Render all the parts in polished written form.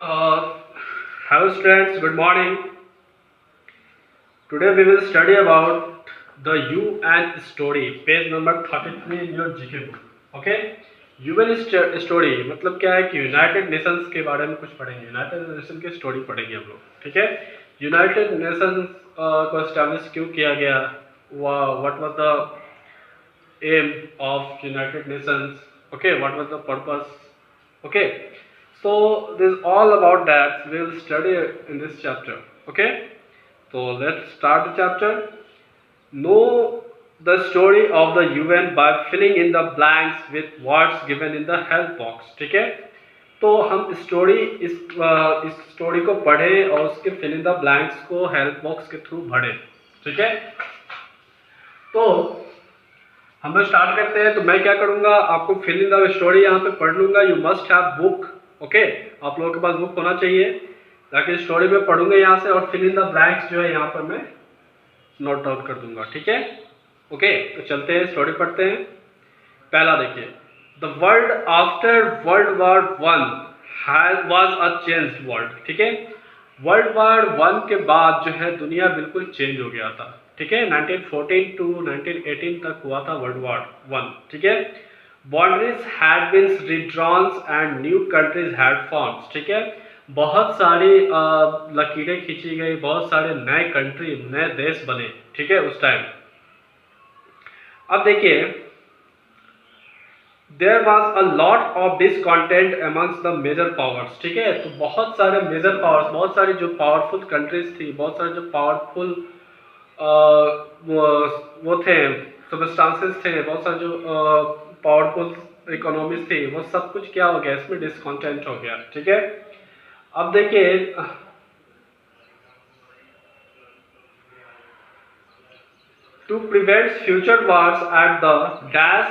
Uh, Hello students, good morning. Today we will study about the UN story, page number 33 in your GK book. Okay? UN story मतलब क्या है कि United Nations के बारे में कुछ पढ़ेंगे, यूनाइटेड नेशन की स्टोरी पढ़ेंगे हम लोग, ठीक है। यूनाइटेड नेशंस को एस्टैब्लिश क्यों किया गया, what was the aim of United Nations, okay, what was the purpose, okay. So this is all about that we will study in this chapter, okay. So let's start the chapter. Know the story of the UN by filling in the blanks with words given in the help box, ठीक है। तो हम story इस story को पढ़े और उसके fill in the blanks को हेल्प बॉक्स के थ्रू पढ़े, ठीक है। तो हम लोग स्टार्ट करते हैं। तो मैं क्या करूंगा, आपको फिल इन द स्टोरी यहाँ पे पढ़ लूंगा। You must have book, okay. आप लोगों के पास बुक होना चाहिए ताकि स्टोरी में पढ़ूंगा यहाँ से, और फिल इन द ब्लैंक्स जो है यहाँ पर मैं नोट आउट कर दूंगा, ठीक है, ओके। तो चलते हैं, स्टोरी पढ़ते हैं। पहला देखिए, the world after world war one was a changed world, ठीक है। वर्ल्ड वॉर वन के बाद जो है दुनिया बिल्कुल चेंज हो गया था, ठीक है। 1914 टू 1918 तक हुआ था वर्ल्ड वॉर वन, ठीक है। Boundaries had been redrawn and new countries had formed, ठीक है। बहुत सारी लकीरें खींची गई, बहुत सारे नए कंट्री, नए देश बने, ठीक है, उस टाइम। अब देखिए, there was a lot of discontent amongst the major powers, ठीक है। तो बहुत सारे मेजर पावर्स, बहुत सारी जो पावरफुल कंट्रीज थी, बहुत सारे जो पावरफुल वो थे, सबस्टांसेस थे, बहुत सारे जो पावरफुल इकोनॉमीज थी, वो सब कुछ क्या हो गया, इसमें डिसकॉन्टेंट हो गया, ठीक है। अब देखिए, to prevent future wars at the dash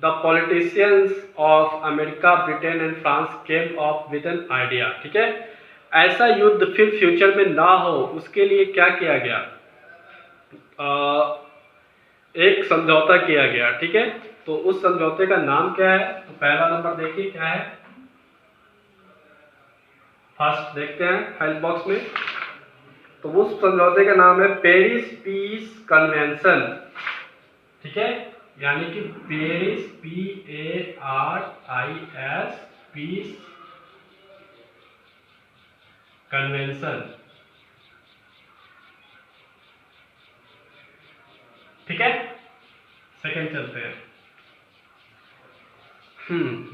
the politicians of America, Britain and France came off with an idea, ठीक है। ऐसा युद्ध फिर फ्यूचर में ना हो, उसके लिए क्या किया गया, एक समझौता किया गया, ठीक है। तो उस समझौते का नाम क्या है, तो पहला नंबर देखिए क्या है, फर्स्ट देखते हैं हेल्प बॉक्स में। तो उस समझौते का नाम है पेरिस पीस कन्वेंशन, ठीक है, यानी कि पेरिस PARIS पीस कन्वेंशन, ठीक है। सेकंड चलते हैं।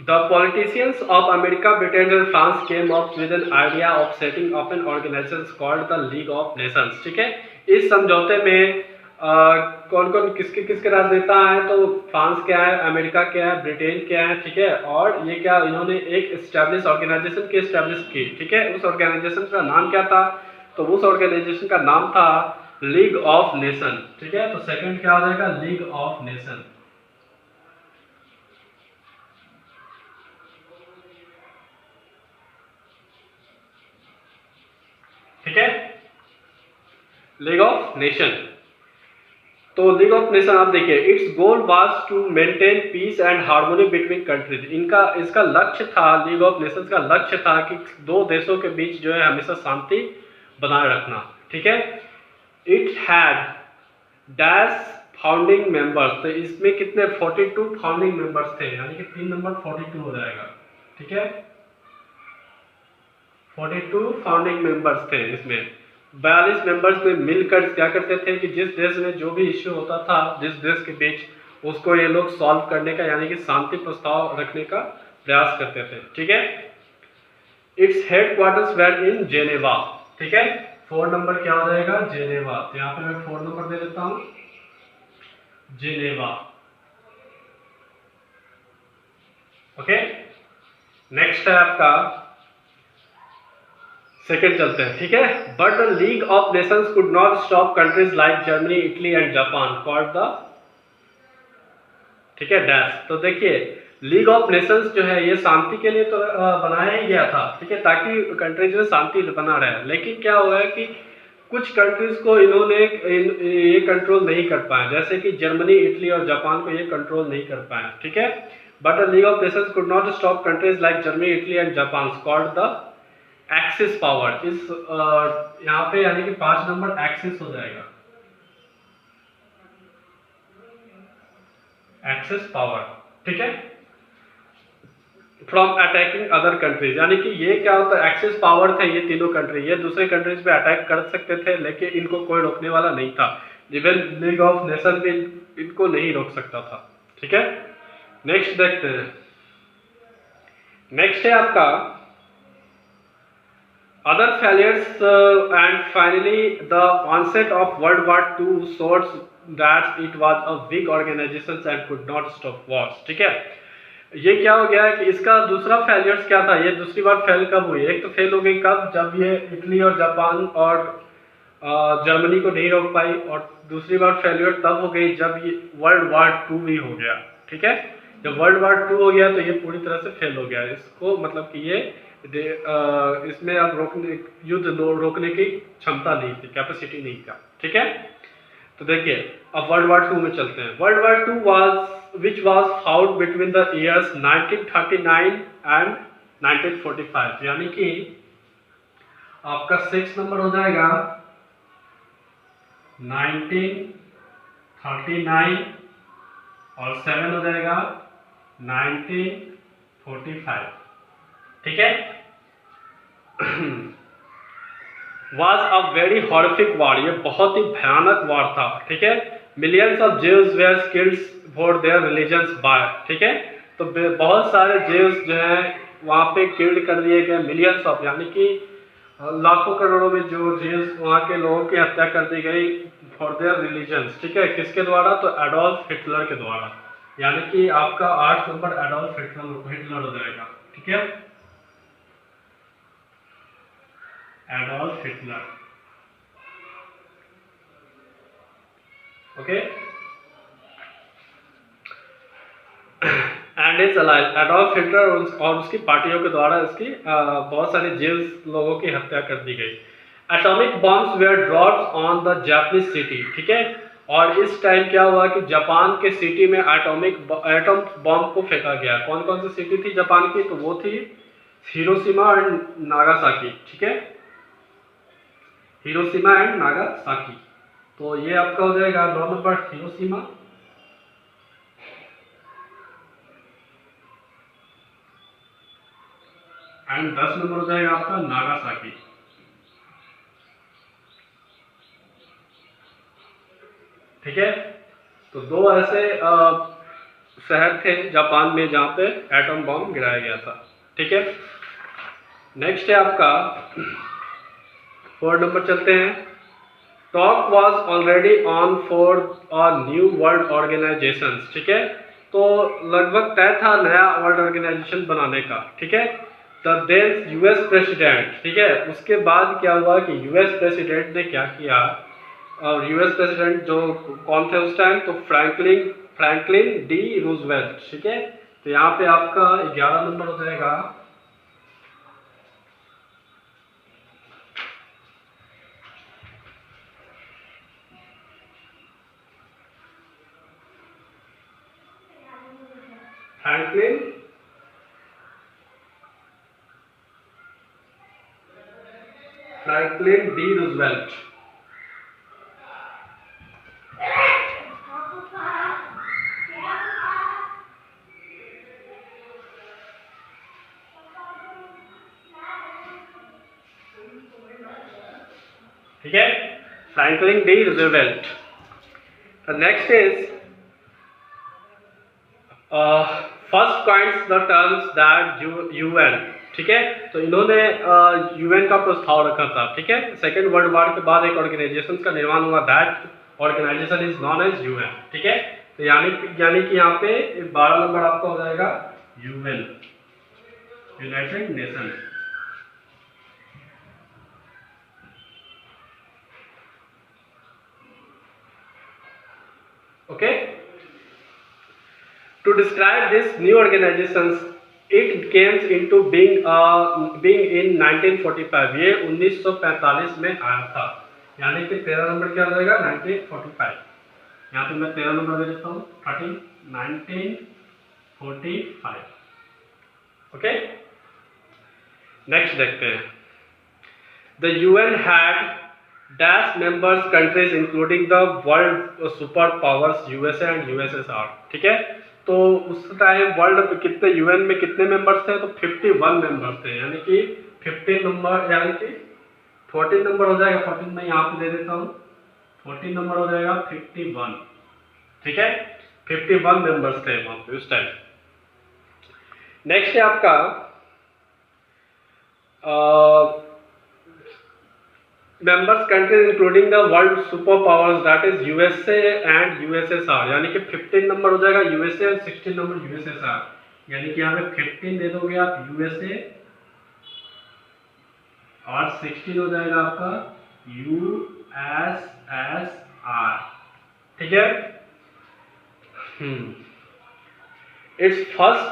The politicians of America, Britain and France came up with an idea of setting up an organization called the League of Nations, ठीक है। इस समझौते में कौन कौन किसके किसके राजनेता हैं, तो फ्रांस क्या है, अमेरिका क्या है, ब्रिटेन क्या है, ठीक है। और ये क्या, इन्होंने एक एस्टैब्लिश ऑर्गेनाइजेशन की एस्टैब्लिश की, ठीक है। उस ऑर्गेनाइजेशन का नाम क्या था, तो उस ऑर्गेनाइजेशन का नाम था लीग ऑफ नेशन, ठीक है। तो सेकंड क्या हो जाएगा, लीग ऑफ नेशन, ठीक है, लीग ऑफ नेशन। तो लीग ऑफ नेशन आप देखिए, its goal was to maintain peace and harmony between countries. इसका लक्ष्य था, लीग ऑफ नेशंस का लक्ष्य था कि दो देशों के बीच जो है हमेशा शांति बनाए रखना, ठीक है। It had dash founding members, तो इसमें कितने 42 फाउंडिंग मेंबर्स थे, यानी कि 3 नंबर 42 हो जाएगा, ठीक है। 42 फाउंडिंग मेंबर्स थे इसमें। 42 मेंबर्स में मिलकर क्या करते थे कि जिस देश में जो भी इश्यू होता था, जिस देश के बीच, उसको ये लोग सॉल्व करने का, यानी कि शांति प्रस्ताव रखने का प्रयास करते थे, ठीक है। It's headquarters were in Geneva, ठीक है। 4 नंबर क्या हो जाएगा, जेनेवा। तो यहाँ पे मैं 4 नंबर दे देता हूँ, जेनेवा, ओके। नेक्स्ट है आपका, सेकेंड चलते हैं, ठीक है। But the league of Nations could not stop countries like Germany, Italy and Japan called the, ठीक है, डैश। तो देखिए, लीग ऑफ नेशंस जो है ये शांति के लिए तो बनाया ही गया था, ठीक है, ताकि कंट्रीज में शांति बना रहे। लेकिन क्या हुआ है कि कुछ कंट्रीज को इन्होंने ये कंट्रोल नहीं कर पाए, जैसे कि जर्मनी, इटली और जापान को ये कंट्रोल नहीं कर पाए, ठीक है। But the league of Nations could not stop countries like Germany, Italy and Japan called the axis power, इस यहाँ पे यानी कि 5 नंबर एक्सिस हो जाएगा, एक्सिस पावर, ठीक है, फ्रॉम अटैकिंग अदर कंट्रीज। यानी कि ये क्या होता है, एक्सिस पावर थे ये तीनों कंट्री, ये दूसरे कंट्रीज पे अटैक कर सकते थे, लेकिन इनको कोई रोकने वाला नहीं था। इवन लीग ऑफ नेशन भी इनको नहीं रोक सकता था, ठीक है। नेक्स्ट देखते हैं, नेक्स्ट है आपका other failures, and finally the onset of World War II shows that it was a weak organization and could not stop wars, ठीक है। ये क्या हो गया है कि इसका दूसरा फेलियर्स क्या था, ये दूसरी बार फेल कब हुई, एक तो फेल हो गई कब, जब ये इटली और जापान और जर्मनी को नहीं रोक पाई, और दूसरी बार फेलियर तब हो गई जब ये वर्ल्ड वार 2 भी हो गया, ठीक है। जब वर्ल्ड वार 2 हो गया तो ये पूरी तरह से फेल हो गया, इसको मतलब कि ये इसमें अब रोकने, युद्ध रोकने की क्षमता नहीं थी, कैपेसिटी नहीं था, ठीक है। तो देखिए अब वर्ल्ड वार 2 में चलते हैं। World war 2 was which was fought between the years 1939 and 1945, यानी कि आपका 6 नंबर हो जाएगा 1939 और 7 हो जाएगा 1945, ठीक है। was a very horrific war, ये बहुत ही भयानक वार था, ठीक है। millions of Jews were killed for their religions by, ठीक है। तो बहुत सारे Jews जो हैं वहाँ पे किल्ड कर दिए गए, millions of यानी कि लाखों करोड़ों में जो Jews वहाँ के लोगों की हत्या कर दी गई for their religions, ठीक है। किसके द्वारा, तो एडोल्फ हिटलर के द्वारा, यानी कि आपका 8 नंबर एडोल्फ हिटलर हो जाएगा, ठीक है, Adolf Hitler, okay. And is alive, Adolf Hitler और उसकी पार्टियों के द्वारा इसकी बहुत सारे जीव्स लोगों की हत्या कर दी गई। Atomic bombs were dropped on the Japanese city, ठीक है। और इस टाइम क्या हुआ कि जापान के सिटी में एटम बॉम्ब को फेंका गया। कौन कौन सी सिटी थी जापान की, तो वो थी हिरोशिमा एंड नागासाकी, ठीक है, हिरोशिमा एंड नागासाकी। तो ये आपका हो जाएगा 9 नंबर हिरोशिमा एंड 10 नंबर हो जाएगा आपका नागासाकी, ठीक है। तो दो ऐसे शहर थे जापान में जहां पे एटम बॉम्ब गिराया गया था, ठीक है। नेक्स्ट है आपका 4 नंबर चलते हैं। Talk was already on for a new world organisation, ठीक है। तो लगभग तय था नया वर्ल्ड ऑर्गेनाइजेशन बनाने का, ठीक है। द देन यूएस प्रेसिडेंट, ठीक है, उसके बाद क्या हुआ कि यूएस प्रेसिडेंट ने क्या किया, और यूएस प्रेसिडेंट जो कौन थे उस टाइम, तो फ्रैंकलिन डी रूजवेल्ट, ठीक है। तो यहाँ पे आपका 11 नंबर हो जाएगा फ्रैंकलिन डी रूजवेल्ट, ठीक है, Franklin D Roosevelt. Next is first coins the terms that UN, ठीक है। तो इन्होंने यूएन का प्रस्ताव रखा था, ठीक है। सेकेंड वर्ल्ड वॉर के बाद एक ऑर्गेनाइजेशन का निर्माण हुआ, that organisation is known as UN, ठीक है। तो यानी कि यहाँ पे 12 नंबर आपका हो जाएगा UN, United nation, okay. To describe this new organizations, it came into being in 1945, ये 1945 में आया था, यानी कि 13 नंबर क्या हो जाएगा 1945। यहाँ पे मैं 13 नंबर दे देता हूँ 1945, ओके। नेक्स्ट देखते हैं the UN had dash members countries including the world super powers USA and USSR. ठीक है, तो उस टाइम वर्ल्ड में कितने, यूएन में कितने मेंबर्स थे, तो 51 मेंबर्स थे, यानी कि 15 नंबर, यानी कि 14 नंबर हो जाएगा, 14 मैं यहाँ पे दे देता हूँ, 14 नंबर हो जाएगा 51। ठीक है, 51 मेंबर्स थे वहां पे उस टाइम। नेक्स्ट है आपका members countries including the world super powers that is USA and USSR, यानी कि 15 नंबर हो जाएगा यूएसए और 16 नंबर यूएसएसआर, यानी कि यहाँ पे 15 दे दोगे आप यूएसए और 16 हो जाएगा आपका यूएसएसआर। ठीक है, it's first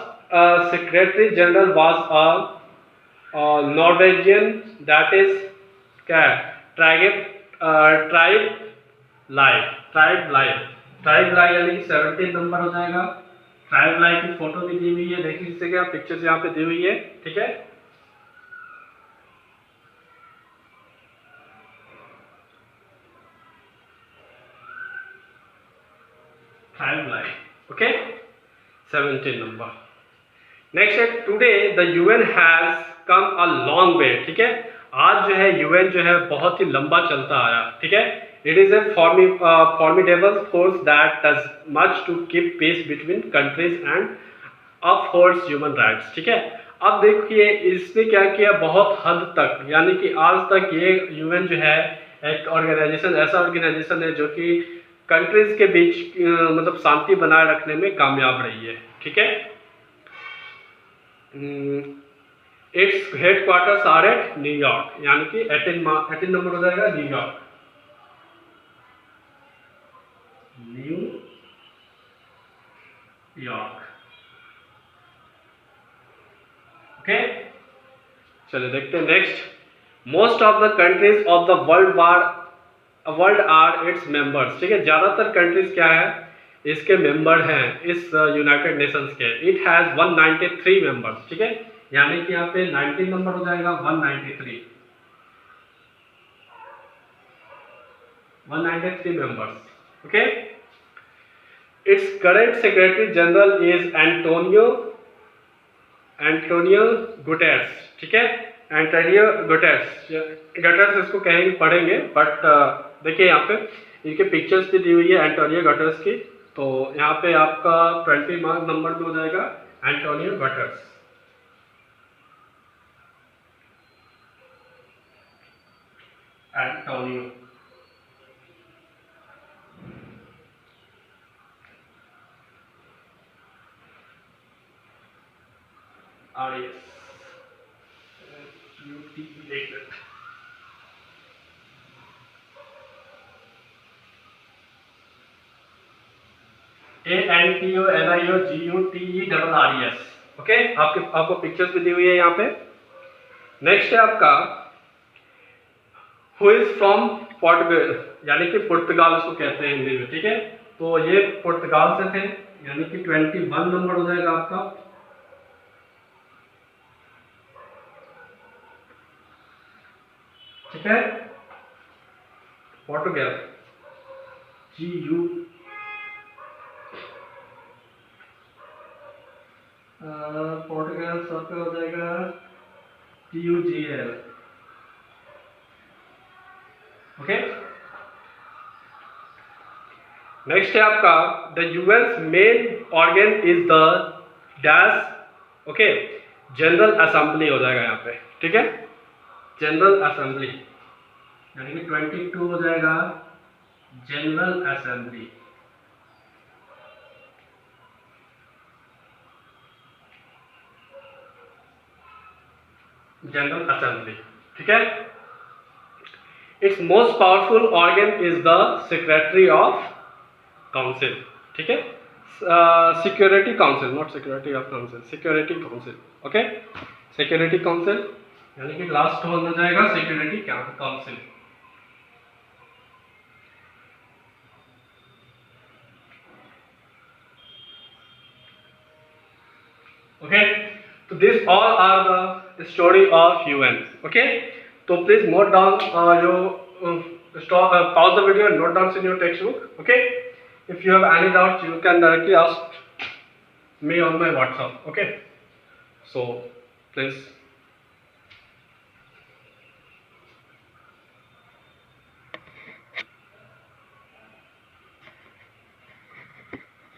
secretary general was Norwegian that is क्या है, ट्राइब लाई, यानी कि 17 नंबर हो जाएगा। ट्राइब लाई की फोटो भी दी हुई है, देख लीजिएगा, पिक्चर्स यहाँ पे दी हुई है। ठीक है, ट्राइब लाई, ओके, 17 नंबर। नेक्स्ट है today the UN has come a long way. ठीक है, आज जो है यूएन जो है बहुत ही लंबा चलता आया। ठीक है, it is a formidable force that does much to keep peace between countries and upholds human rights. ठीक है, अब देखिए इसने क्या किया, बहुत हद तक, यानी कि आज तक ये यूएन जो है एक ऑर्गेनाइजेशन, ऐसा ऑर्गेनाइजेशन है जो कि कंट्रीज के बीच मतलब शांति बनाए रखने में कामयाब रही है। ठीक है, it's headquarters are at New York, यानी कि 18 नंबर हो जाएगा न्यूयॉर्क, न्यूयॉर्क। ओके, चलिए देखते हैं next. Most of the countries of the world are its members. ठीक है, ज्यादातर कंट्रीज क्या है, इसके मेंबर हैं इस यूनाइटेड नेशंस के। It has 193 members. ठीक है, यानी कि यहाँ पे 19 नंबर हो जाएगा 193 members. Okay, its current secretary general is Antonio Guterres. ठीक है, एंटोनियो गुटेरेस इसको कहेंगे, पढ़ेंगे, बट देखिए यहाँ पे इनके पिक्चर्स भी दी हुई है एंटोनियो गुटेरेस की, तो यहाँ पे आपका 20 मार्क नंबर में हो जाएगा Antonio Guterres. Antonio RS ANTONIOGUTERRES। Okay, आपको पिक्चर्स भी दी हुई है यहाँ पे। नेक्स्ट है आपका हु इज फ्रॉम पोर्टुगल, यानी कि पुर्तगाल इसको कहते हैं हिंदी में। ठीक है, तो ये पुर्तगाल से थे, यानी कि 21 नंबर हो जाएगा आपका। ठीक है, पोर्टुगल GU पोर्टुगल सब पे हो जाएगा TUGL। ओके, नेक्स्ट है आपका the UN's main organ is the dash. Okay, general assembly हो जाएगा यहाँ पे। ठीक है, जनरल असेंबली, यानी कि 22 हो जाएगा जनरल असेंबली। General assembly. ठीक है, it's most powerful organ is the secretary of council. ठीक है, security council, not security of council, security council. Okay, security council, यानी कि लास्ट हो जाएगा security council. Okay, so this all are the story of UN. Okay, तो please note down pause the video and note down in your textbook. Okay, if you have any doubts you can directly ask me on my WhatsApp. Okay, so please